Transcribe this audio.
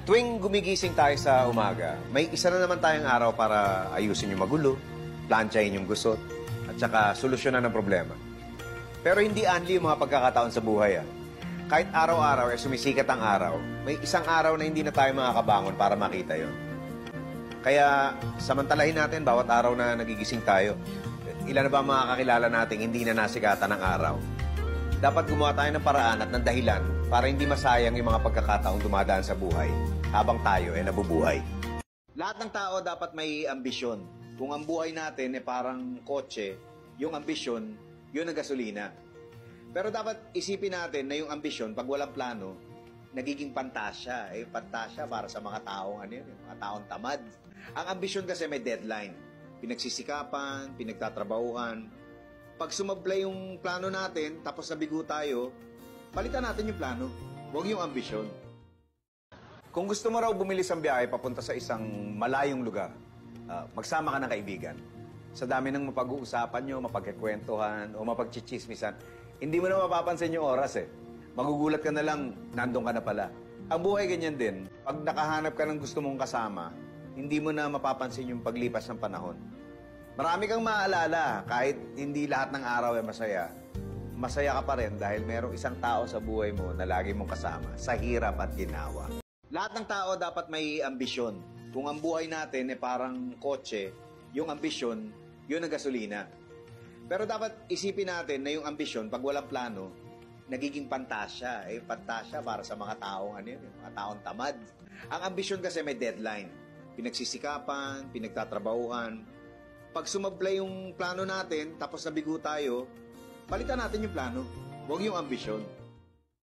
Tuwing gumigising tayo sa umaga, may isa na naman tayong araw para ayusin yung magulo, plantsahin yung gusot, at saka solusyonan ng problema. Pero hindi only yung mga pagkakataon sa buhay. Kahit araw-araw sumisikat ang araw, may isang araw na hindi na tayo makakabangon para makita yon. Kaya samantalahin natin bawat araw na nagigising tayo. Ilan na ba mga kakilala nating hindi na nasikatan ng araw? Dapat gumawa tayo ng paraan at ng dahilan para hindi masayang yung mga pagkakataong dumadaan sa buhay habang tayo ay nabubuhay. Lahat ng tao dapat may ambisyon. Kung ang buhay natin parang kotse, yung ambisyon, yun ang gasolina. Pero dapat isipin natin na yung ambisyon, pag walang plano, nagiging pantasya. Pantasya para sa mga taong, mga taong tamad. Ang ambisyon kasi may deadline. Pinagsisikapan, pinagtatrabahuan. Pag sumablay yung plano natin, tapos nabigo tayo, palitan natin yung plano. Huwag yung ambisyon. Kung gusto mo raw bumilis ang biyahe papunta sa isang malayong lugar, magsama ka ng kaibigan. Sa dami ng mapag-uusapan nyo, mapagkikwentuhan, o mapagchichismisan, hindi mo na mapapansin yung oras Magugulat ka na lang, nandun ka na pala. Ang buhay ganyan din. Pag nakahanap ka ng gusto mong kasama, hindi mo na mapapansin yung paglipas ng panahon. Marami kang maaalala, kahit hindi lahat ng araw ay masaya. Masaya ka pa rin dahil merong isang tao sa buhay mo na lagi mong kasama sa hirap at ginawa. Lahat ng tao dapat may ambisyon. Kung ang buhay natin parang kotse, yung ambisyon, yun ang gasolina. Pero dapat isipin natin na yung ambisyon, pag walang plano, nagiging pantasya. Pantasya para sa mga taong, mga taong tamad. Ang ambisyon kasi may deadline. Pinagsisikapan, pinagtatrabahuan. Pag sumablay yung plano natin, tapos nabigo tayo, palitan natin yung plano. Huwag yung ambisyon.